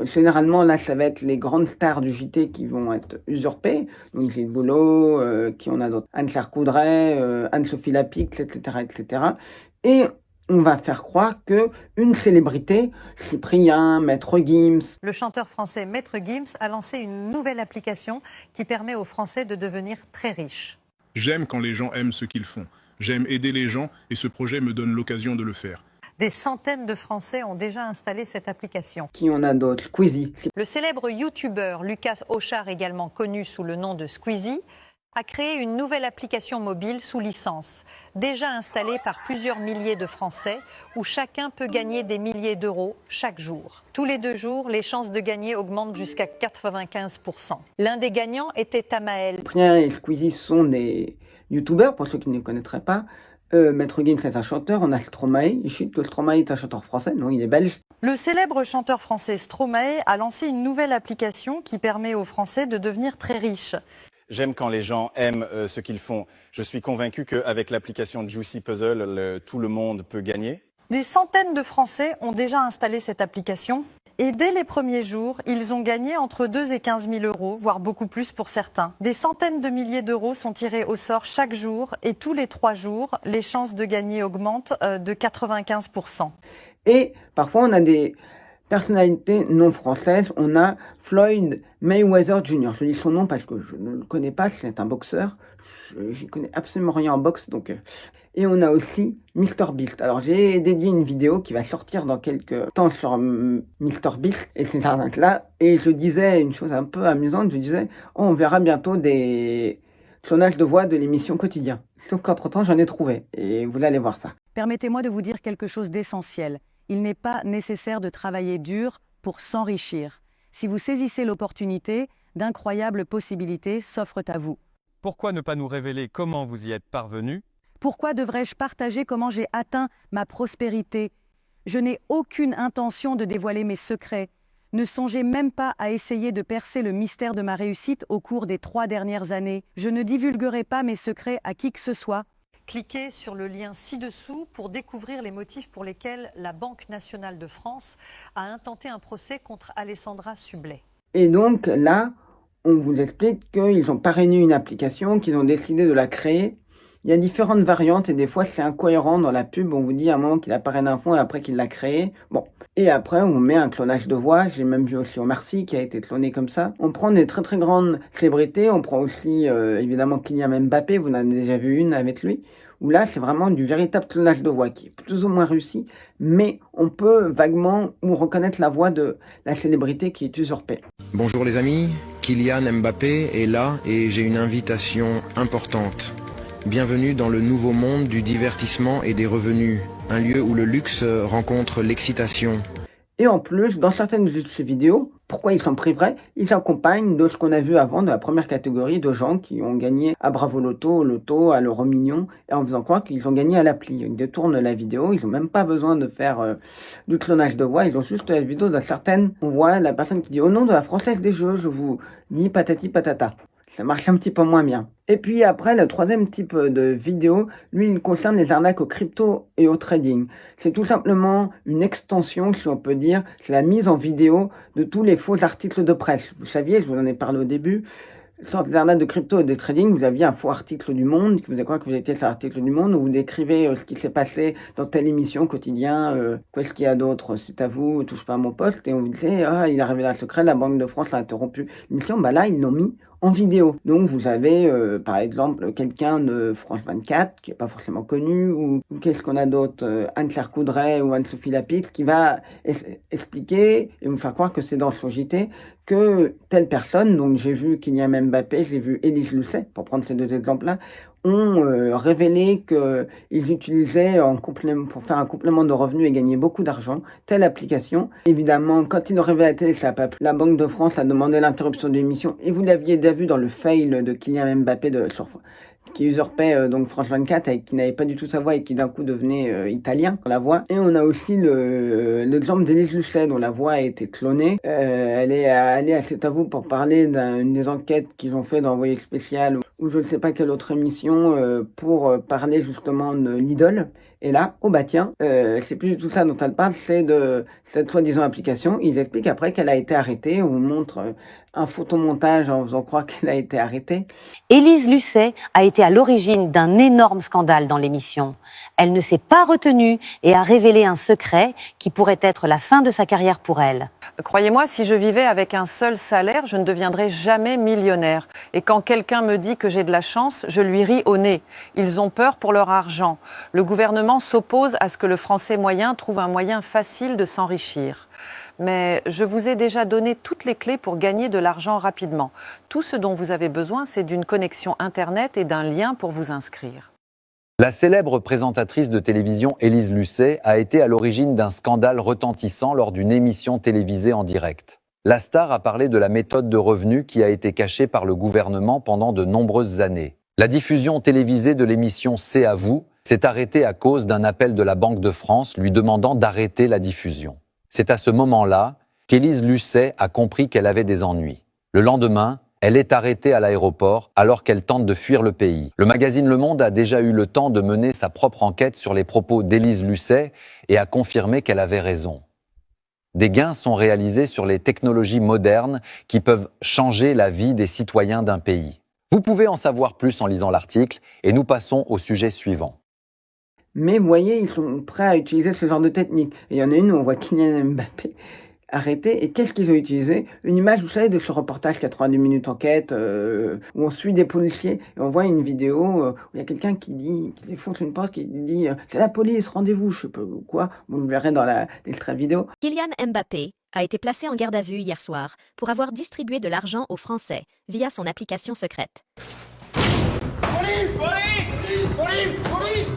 généralement, là, ça va être les grandes stars du JT qui vont être usurpées. Donc, Gilles Boulot, qui on a d'autres, Anne-Claire Coudray, Anne-Sophie Lapix, etc., etc. Et on va faire croire que une célébrité, Cyprien, Maître Gims. Le chanteur français Maître Gims a lancé une nouvelle application qui permet aux Français de devenir très riches. J'aime quand les gens aiment ce qu'ils font. J'aime aider les gens et ce projet me donne l'occasion de le faire. Des centaines de Français ont déjà installé cette application. Qui on a d'autres? Squeezie. Le célèbre youtubeur Lucas Auchard, également connu sous le nom de Squeezie, a créé une nouvelle application mobile sous licence, déjà installée par plusieurs milliers de Français, où chacun peut gagner des milliers d'euros chaque jour. Tous les 2 jours, les chances de gagner augmentent jusqu'à 95%. L'un des gagnants était Tamael. Cyprien et Squeezie sont des youtubeurs, pour ceux qui ne connaîtraient pas. Maître Gims est un chanteur, on a Stromae. Il chute que Stromae est un chanteur français, non, il est belge. Le célèbre chanteur français Stromae a lancé une nouvelle application qui permet aux Français de devenir très riches. J'aime quand les gens aiment ce qu'ils font. Je suis convaincu qu'avec l'application Juicy Puzzle, tout le monde peut gagner. Des centaines de Français ont déjà installé cette application. Et dès les premiers jours, ils ont gagné entre 2 et 15 000 euros, voire beaucoup plus pour certains. Des centaines de milliers d'euros sont tirés au sort chaque jour et tous les 3 jours, les chances de gagner augmentent de 95%. Et parfois, on a des personnalités non françaises. On a Floyd Mayweather Jr. Je dis son nom parce que je ne le connais pas, c'est un boxeur. j'y connais absolument rien en boxe, donc... Et on a aussi MrBeast. Alors j'ai dédié une vidéo qui va sortir dans quelques temps sur MrBeast et ces arnaques-là. Et je disais une chose un peu amusante, je disais, oh, on verra bientôt des clonages de voix de l'émission Quotidien. Sauf qu'entre-temps, j'en ai trouvé, et vous allez voir ça. Permettez-moi de vous dire quelque chose d'essentiel. Il n'est pas nécessaire de travailler dur pour s'enrichir. Si vous saisissez l'opportunité, d'incroyables possibilités s'offrent à vous. Pourquoi ne pas nous révéler comment vous y êtes parvenu ? Pourquoi devrais-je partager comment j'ai atteint ma prospérité? Je n'ai aucune intention de dévoiler mes secrets. Ne songez même pas à essayer de percer le mystère de ma réussite au cours des 3 dernières années. Je ne divulguerai pas mes secrets à qui que ce soit. Cliquez sur le lien ci-dessous pour découvrir les motifs pour lesquels la Banque nationale de France a intenté un procès contre Alessandra Sublet. Et donc là, on vous explique qu'ils ont parrainé une application, qu'ils ont décidé de la créer. Il y a différentes variantes et des fois c'est incohérent dans la pub. On vous dit à un moment qu'il a parrainé un fonds et après qu'il l'a créé. Bon. Et après on met un clonage de voix. J'ai même vu aussi Omar Sy qui a été cloné comme ça. On prend des très très grandes célébrités. On prend aussi évidemment Kylian Mbappé. Vous en avez déjà vu une avec lui. Où là c'est vraiment du véritable clonage de voix qui est plus ou moins réussi. Mais on peut vaguement reconnaître la voix de la célébrité qui est usurpée. Bonjour les amis. Kylian Mbappé est là et j'ai une invitation importante. Bienvenue dans le nouveau monde du divertissement et des revenus, un lieu où le luxe rencontre l'excitation. Et en plus, dans certaines de ces vidéos, pourquoi ils s'en priveraient? Ils s'accompagnent de ce qu'on a vu avant, de la première catégorie de gens qui ont gagné à Bravo Loto, au Loto, à l'Euro Million, et en faisant croire qu'ils ont gagné à l'appli. Ils détournent la vidéo, ils n'ont même pas besoin de faire du clonage de voix, ils ont juste la vidéo de certaines. On voit la personne qui dit « Au nom de la Française des Jeux, je vous dis patati patata ». Ça marche un petit peu moins bien. Et puis après, le troisième type de vidéo, lui, il concerne les arnaques aux crypto et au trading. C'est tout simplement une extension, si on peut dire, c'est la mise en vidéo de tous les faux articles de presse. Vous saviez, je vous en ai parlé au début, sur des arnaques de crypto et de trading, vous aviez un faux article du Monde, qui vous a quoi que vous étiez sur l'article du Monde, où vous décrivez ce qui s'est passé dans telle émission quotidien, qu'est-ce qu'il y a d'autre, c'est à vous, touche pas à mon poste, et on vous disait, ah, il a révélé un secret, la Banque de France a interrompu l'émission, bah là, ils l'ont mis en vidéo. Donc vous avez par exemple quelqu'un de France 24 qui est pas forcément connu, ou qu'est-ce qu'on a d'autre, Anne-Claire Coudray ou Anne-Sophie Lapix qui va expliquer et vous faire croire que c'est dans son JT que telle personne, donc j'ai vu Kylian Mbappé, j'ai vu Élise Lucet, pour prendre ces deux exemples-là, ont révélé qu'ils utilisaient en complément, pour faire un complément de revenus et gagner beaucoup d'argent, telle application. Évidemment, quand ils ont révélé la télé, ça a pas plu. La Banque de France a demandé l'interruption de l'émission, et vous l'aviez déjà vu dans le fail de Kylian Mbappé qui usurpait donc France 24 et qui n'avait pas du tout sa voix et qui d'un coup devenait italien la voix. Et on a aussi l'exemple d'Élise Lucet dont la voix a été clonée. Elle est allée à C'est à vous pour parler d'une des enquêtes qu'ils ont fait dans Envoyé spécial ou je ne sais pas quelle autre émission pour parler justement de l'idole. Et là, oh bah tiens, c'est plus du tout ça dont elle parle, c'est de cette soi-disant application. Ils expliquent après qu'elle a été arrêtée. On vous montre un photomontage en faisant croire qu'elle a été arrêtée. Élise Lucet a été à l'origine d'un énorme scandale dans l'émission. Elle ne s'est pas retenue et a révélé un secret qui pourrait être la fin de sa carrière pour elle. Croyez-moi, si je vivais avec un seul salaire, je ne deviendrais jamais millionnaire. Et quand quelqu'un me dit que j'ai de la chance, je lui ris au nez. Ils ont peur pour leur argent. Le gouvernement s'oppose à ce que le Français moyen trouve un moyen facile de s'enrichir. Mais je vous ai déjà donné toutes les clés pour gagner de l'argent rapidement. Tout ce dont vous avez besoin, c'est d'une connexion Internet et d'un lien pour vous inscrire. La célèbre présentatrice de télévision Élise Lucet a été à l'origine d'un scandale retentissant lors d'une émission télévisée en direct. La star a parlé de la méthode de revenus qui a été cachée par le gouvernement pendant de nombreuses années. La diffusion télévisée de l'émission C'est à vous s'est arrêtée à cause d'un appel de la Banque de France lui demandant d'arrêter la diffusion. C'est à ce moment-là qu'Élise Lucet a compris qu'elle avait des ennuis. Le lendemain, elle est arrêtée à l'aéroport alors qu'elle tente de fuir le pays. Le magazine Le Monde a déjà eu le temps de mener sa propre enquête sur les propos d'Élise Lucet et a confirmé qu'elle avait raison. Des gains sont réalisés sur les technologies modernes qui peuvent changer la vie des citoyens d'un pays. Vous pouvez en savoir plus en lisant l'article et nous passons au sujet suivant. Mais vous voyez, ils sont prêts à utiliser ce genre de technique. Et il y en a une où on voit Kylian Mbappé arrêté. Et qu'est-ce qu'ils ont utilisé? Une image, vous savez, de ce reportage 90 minutes enquête, où on suit des policiers, et on voit une vidéo où il y a quelqu'un qui défonce une porte, qui dit c'est la police, rendez-vous, je sais pas quoi. Vous le verrez dans l'extrait vidéo. Kylian Mbappé a été placé en garde à vue hier soir pour avoir distribué de l'argent aux Français via son application secrète. Police! Police! Police! Police!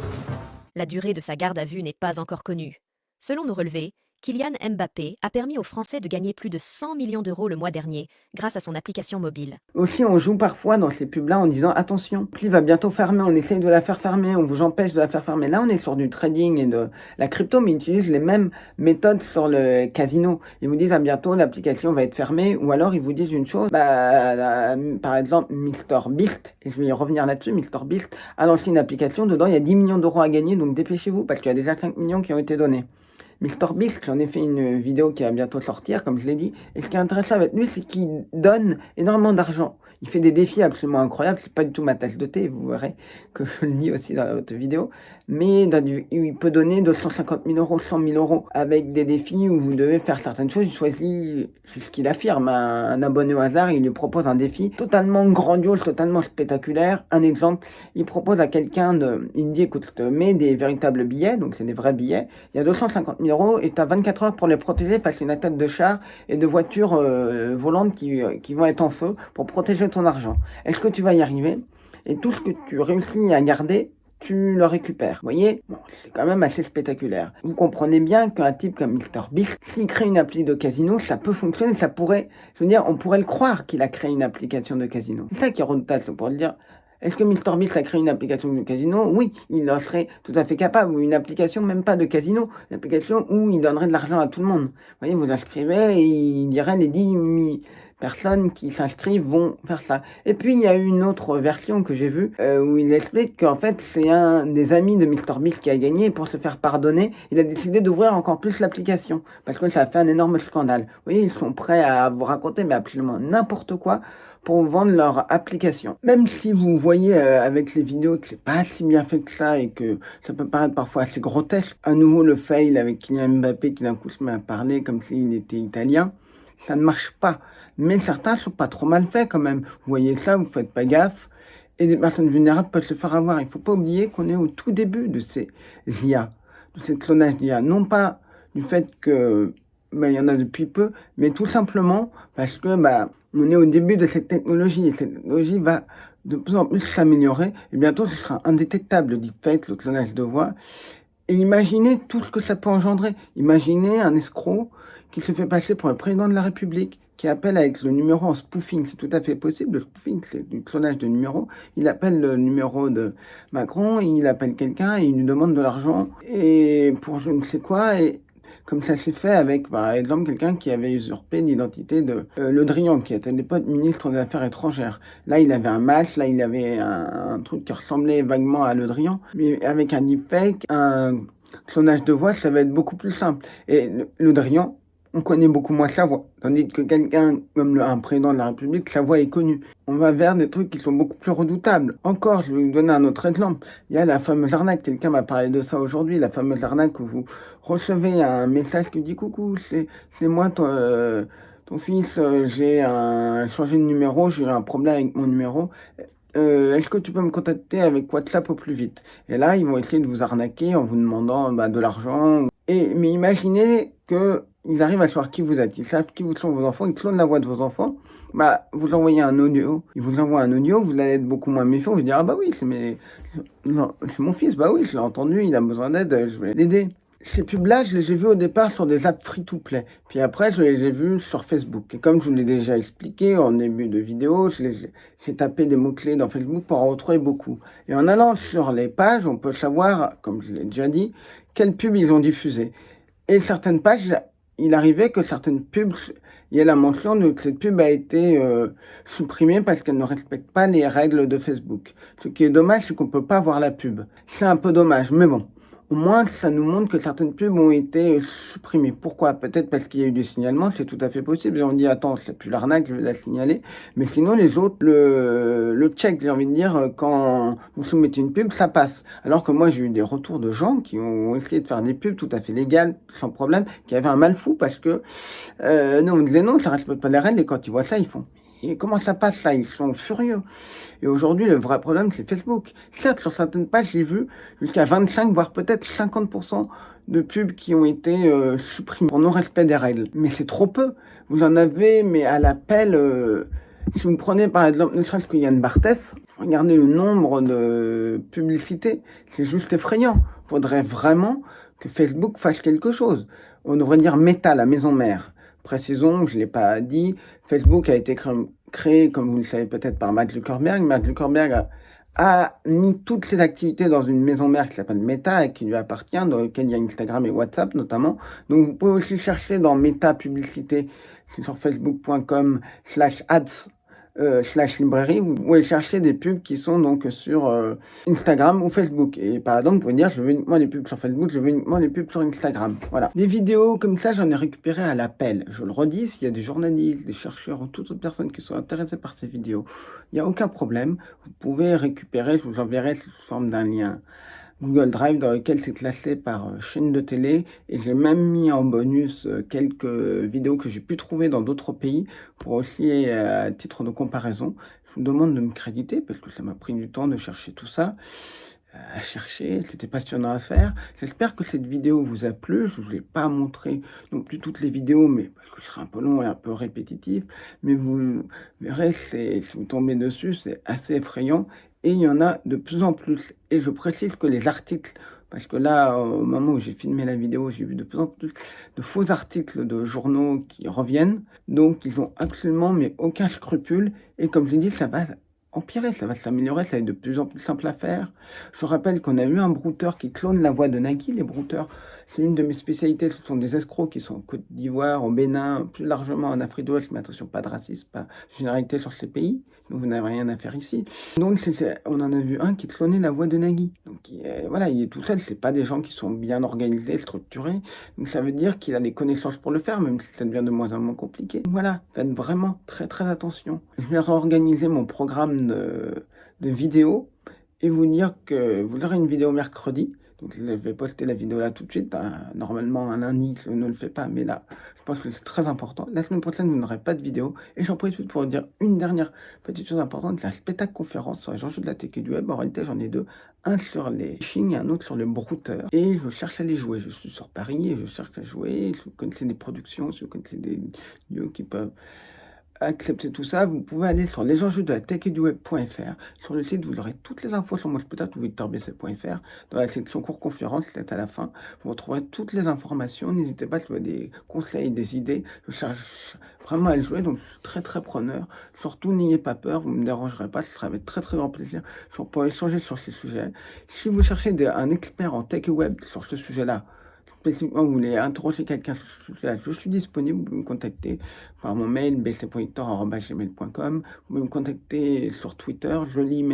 La durée de sa garde à vue n'est pas encore connue. Selon nos relevés, Kylian Mbappé a permis aux Français de gagner plus de 100 millions d'euros le mois dernier grâce à son application mobile. Aussi, on joue parfois dans ces pubs-là en disant attention, l'appli va bientôt fermer, on essaye de la faire fermer, on vous empêche de la faire fermer. Là, on est sur du trading et de la crypto, mais ils utilisent les mêmes méthodes sur le casino. Ils vous disent à bientôt, l'application va être fermée, ou alors ils vous disent une chose, par exemple, MrBeast, et je vais y revenir là-dessus, MrBeast a lancé une application, dedans il y a 10 millions d'euros à gagner, donc dépêchez-vous, parce qu'il y a déjà 5 millions qui ont été donnés. MrBeast, j'en ai fait une vidéo qui va bientôt sortir, comme je l'ai dit. Et ce qui est intéressant avec lui, c'est qu'il donne énormément d'argent. Il fait des défis absolument incroyables. C'est pas du tout ma tasse de thé, vous verrez que je le dis aussi dans la autre vidéo. Mais il peut donner 250 000 euros, 100 000 euros avec des défis où vous devez faire certaines choses. Il choisit, c'est ce qu'il affirme, un abonné au hasard. Il lui propose un défi totalement grandiose, totalement spectaculaire. Un exemple, il propose à quelqu'un il dit écoute, je te mets des véritables billets, donc c'est des vrais billets. Il y a 250 000 euros et tu as 24 heures pour les protéger face à une attaque de chars et de voitures volantes qui vont être en feu pour protéger ton argent. Est-ce que tu vas y arriver? Et tout ce que tu réussis à garder, tu le récupères. Vous voyez, bon, c'est quand même assez spectaculaire. Vous comprenez bien qu'un type comme MrBeast, s'il crée une appli de casino, ça peut fonctionner, ça pourrait, je veux dire, on pourrait le croire qu'il a créé une application de casino. C'est ça qui est redoutable, c'est pour le dire. Est-ce que MrBeast a créé une application de casino? Oui, il en serait tout à fait capable. Ou une application même pas de casino, une application où il donnerait de l'argent à tout le monde. Vous voyez, vous inscrivez et il dirait les 10 000 personnes qui s'inscrivent vont faire ça. Et puis il y a une autre version que j'ai vue où il explique qu'en fait c'est un des amis de MrBeast qui a gagné et pour se faire pardonner, il a décidé d'ouvrir encore plus l'application parce que ça a fait un énorme scandale. Vous voyez, ils sont prêts à vous raconter mais absolument n'importe quoi pour vous vendre leur application. Même si vous voyez avec les vidéos que c'est pas si bien fait que ça et que ça peut paraître parfois assez grotesque, à nouveau le fail avec Kylian Mbappé qui d'un coup se met à parler comme s'il était italien, ça ne marche pas. Mais certains sont pas trop mal faits quand même. Vous voyez ça, vous faites pas gaffe. Et des personnes vulnérables peuvent se faire avoir. Il faut pas oublier qu'on est au tout début de ces IA, de ces clonages d'IA. Non pas du fait que il y en a depuis peu, mais tout simplement parce que on est au début de cette technologie. Et cette technologie va de plus en plus s'améliorer. Et bientôt, ce sera indétectable, le deepfake, le clonage de voix. Et imaginez tout ce que ça peut engendrer. Imaginez un escroc qui se fait passer pour le président de la République, qui appelle avec le numéro en spoofing. C'est tout à fait possible. Le spoofing, c'est du clonage de numéros. Il appelle le numéro de Macron, il appelle quelqu'un et il lui demande de l'argent. Et pour je ne sais quoi, et comme ça s'est fait avec, par exemple, quelqu'un qui avait usurpé l'identité de Le Drian, qui était à l'époque ministre des Affaires étrangères. Là, il avait un masque, là, il avait un truc qui ressemblait vaguement à Le Drian. Mais avec un deepfake, un clonage de voix, ça va être beaucoup plus simple. Et Le Drian, on connaît beaucoup moins sa voix. Tandis que quelqu'un comme un président de la République, sa voix est connue. On va vers des trucs qui sont beaucoup plus redoutables. Encore, je vais vous donner un autre exemple. Il y a la fameuse arnaque, quelqu'un m'a parlé de ça aujourd'hui, la fameuse arnaque où vous recevez un message qui dit « Coucou, c'est moi ton fils, j'ai changé de numéro, j'ai eu un problème avec mon numéro. Est-ce que tu peux me contacter avec WhatsApp au plus vite ?» Et là, ils vont essayer de vous arnaquer en vous demandant de l'argent. Mais imaginez que ils arrivent à savoir qui vous êtes, ils savent qui vous sont vos enfants, ils clonent la voix de vos enfants, vous envoyez un audio, ils vous envoient un audio, vous allez être beaucoup moins méfiant, vous allez dire, ah bah oui, c'est mon fils, bah oui, je l'ai entendu, il a besoin d'aide, je vais l'aider. Ces pubs-là, je les ai vus au départ sur des apps free-to-play, puis après, je les ai vus sur Facebook. Et comme je vous l'ai déjà expliqué en début de vidéo, j'ai tapé des mots-clés dans Facebook pour en retrouver beaucoup. Et en allant sur les pages, on peut savoir, comme je l'ai déjà dit, quelles pubs ils ont diffusées. Et certaines pages, il arrivait que certaines pubs, il y a la mention de que cette pub a été supprimée parce qu'elle ne respecte pas les règles de Facebook. Ce qui est dommage, c'est qu'on peut pas voir la pub. C'est un peu dommage, mais bon, au moins ça nous montre que certaines pubs ont été supprimées. Pourquoi? Peut-être parce qu'il y a eu des signalements, c'est tout à fait possible. On dit attends, c'est plus l'arnaque, je vais la signaler. Mais sinon les autres, le check, j'ai envie de dire, quand vous soumettez une pub, ça passe. Alors que moi j'ai eu des retours de gens qui ont essayé de faire des pubs tout à fait légales, sans problème, qui avaient un mal fou parce que non, on disait non, ça respecte pas les règles, et quand ils voient ça, ils font et comment ça passe là? Ils sont furieux. Et aujourd'hui, le vrai problème, c'est Facebook. Certes, sur certaines pages, j'ai vu jusqu'à 25, voire peut-être 50% de pubs qui ont été supprimées pour non-respect des règles. Mais c'est trop peu. Vous en avez, mais à l'appel, si vous prenez par exemple, ne serait-ce que Yann Barthès, regardez le nombre de publicités, c'est juste effrayant. Il faudrait vraiment que Facebook fasse quelque chose. On devrait dire Meta, la maison mère. Précisons, je ne l'ai pas dit, Facebook a été créé, comme vous le savez peut-être, par Mark Zuckerberg. Mark Zuckerberg a mis toutes ses activités dans une maison mère qui s'appelle Meta et qui lui appartient, dans laquelle il y a Instagram et WhatsApp notamment. Donc vous pouvez aussi chercher dans Meta Publicité, c'est sur facebook.com/ads. /librairie, vous pouvez chercher des pubs qui sont donc sur Instagram ou Facebook. Et par exemple, vous pouvez dire, je veux uniquement les pubs sur Facebook, je veux uniquement les pubs sur Instagram. Voilà. Des vidéos comme ça, j'en ai récupéré à l'appel. Je le redis, s'il y a des journalistes, des chercheurs ou toutes autres personnes qui sont intéressées par ces vidéos, il n'y a aucun problème. Vous pouvez récupérer, je vous enverrai sous forme d'un lien Google Drive dans lequel c'est classé par chaîne de télé, et j'ai même mis en bonus quelques vidéos que j'ai pu trouver dans d'autres pays pour aussi à titre de comparaison. Je vous demande de me créditer parce que ça m'a pris du temps de chercher tout ça, à chercher, c'était passionnant à faire. J'espère que cette vidéo vous a plu. Je ne vous ai pas montré non plus toutes les vidéos, mais parce que ce sera un peu long et un peu répétitif, mais vous verrez, si vous tombez dessus, c'est assez effrayant. Et il y en a de plus en plus. Et je précise que les articles, parce que là, au moment où j'ai filmé la vidéo, j'ai vu de plus en plus de faux articles de journaux qui reviennent. Donc, ils ont absolument mais aucun scrupule. Et comme je l'ai dit, ça va empirer, ça va s'améliorer, ça va être de plus en plus simple à faire. Je rappelle qu'on a eu un brouteur qui clone la voix de Nagui. Les brouteurs, c'est une de mes spécialités. Ce sont des escrocs qui sont en Côte d'Ivoire, au Bénin, plus largement en Afrique de l'Ouest. Mais attention, pas de racisme, pas de généralité sur ces pays. Donc vous n'avez rien à faire ici. Donc on en a vu un qui clonait la voix de Nagui. Donc voilà, il est tout seul. C'est pas des gens qui sont bien organisés, structurés. Donc ça veut dire qu'il a les connaissances pour le faire, même si ça devient de moins en moins compliqué. Voilà, faites vraiment très très attention. Je vais réorganiser mon programme de vidéos et vous dire que vous aurez une vidéo mercredi. Donc je vais poster la vidéo là tout de suite. Normalement un lundi, je ne le fais pas, mais là, je pense que c'est très important. La semaine prochaine, vous n'aurez pas de vidéo. Et j'en profite pour vous dire une dernière petite chose importante. La spectacle conférence sur les enjeux de la tech et du web. En réalité, j'en ai deux. Un sur les phishing et un autre sur les brouteurs. Et je cherche à les jouer. Je suis sur Paris et je cherche à jouer. Si vous connaissez des productions, si vous connaissez des lieux qui peuvent accepter tout ça, vous pouvez aller sur lesenjeuxdelatecheduweb.fr. Sur le site, vous aurez toutes les infos sur mon spectacle ou victorbc.fr. Dans la section cours conférence, c'est à la fin. Vous retrouverez toutes les informations. N'hésitez pas si vous avez des conseils, des idées. Je cherche vraiment à le jouer, donc je suis très très preneur. Surtout, n'ayez pas peur, vous ne me dérangerez pas, ce sera avec très très grand plaisir pour échanger sur ces sujets. Si vous cherchez un expert en tech et web sur ce sujet-là, spécifiquement, vous voulez interroger quelqu'un sur ce sujet-là, je suis disponible, vous pouvez me contacter par mon mail bc.victor@gmail.com, vous pouvez me contacter sur Twitter, je lis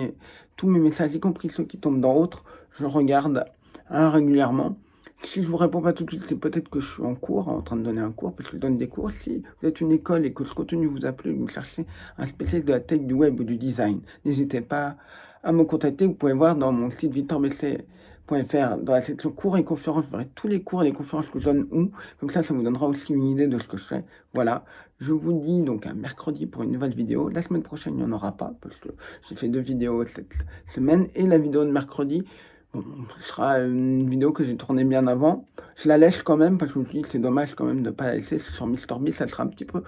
tous mes messages, y compris ceux qui tombent dans autres, je regarde régulièrement. Si je vous réponds pas tout de suite, c'est peut-être que je suis en cours, en train de donner un cours, parce que je donne des cours. Si vous êtes une école et que ce contenu vous a plu, vous cherchez un spécialiste de la tech, du web ou du design, n'hésitez pas à me contacter. Vous pouvez voir dans mon site victorbc.fr, dans la section cours et conférences, vous verrez tous les cours et les conférences que je donne où. Comme ça vous donnera aussi une idée de ce que je fais. Voilà, je vous dis donc un mercredi pour une nouvelle vidéo. La semaine prochaine, il n'y en aura pas, parce que j'ai fait 2 vidéos cette semaine, et la vidéo de mercredi, ce sera une vidéo que j'ai tournée bien avant. Je la laisse quand même, parce que je me suis dit que c'est dommage quand même de ne pas la laisser. Sur MrBeast, ça sera un petit peu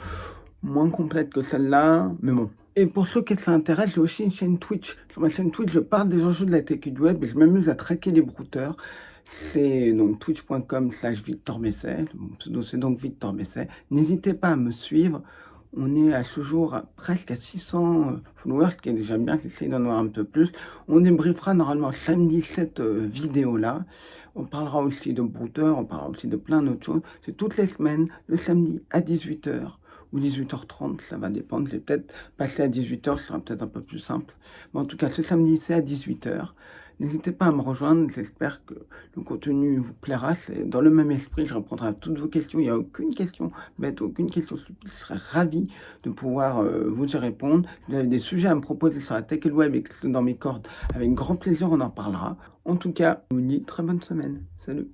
moins complète que celle-là, mais bon. Et pour ceux qui s'intéressent, j'ai aussi une chaîne Twitch. Sur ma chaîne Twitch, je parle des enjeux de la tech et du web, et je m'amuse à traquer les brouteurs. C'est donc twitch.com/VictorBesset. Mon pseudo, c'est donc Victor Besset. N'hésitez pas à me suivre. On est à ce jour presque à 600 followers, ce qui est déjà bien, j'essaie d'en avoir un peu plus. On débriefera normalement samedi cette vidéo-là. On parlera aussi de brouteurs, on parlera aussi de plein d'autres choses. C'est toutes les semaines, le samedi à 18h ou 18h30, ça va dépendre. Je vais peut-être passer à 18h, ce sera peut-être un peu plus simple. Mais en tout cas, ce samedi, c'est à 18h. N'hésitez pas à me rejoindre, j'espère que le contenu vous plaira. C'est dans le même esprit, je répondrai à toutes vos questions. Il n'y a aucune question bête, aucune question stupide. Je serais ravi de pouvoir vous y répondre. Si vous avez des sujets à me proposer sur la tech et le web et que c'est dans mes cordes, avec grand plaisir, on en parlera. En tout cas, je vous dis très bonne semaine. Salut!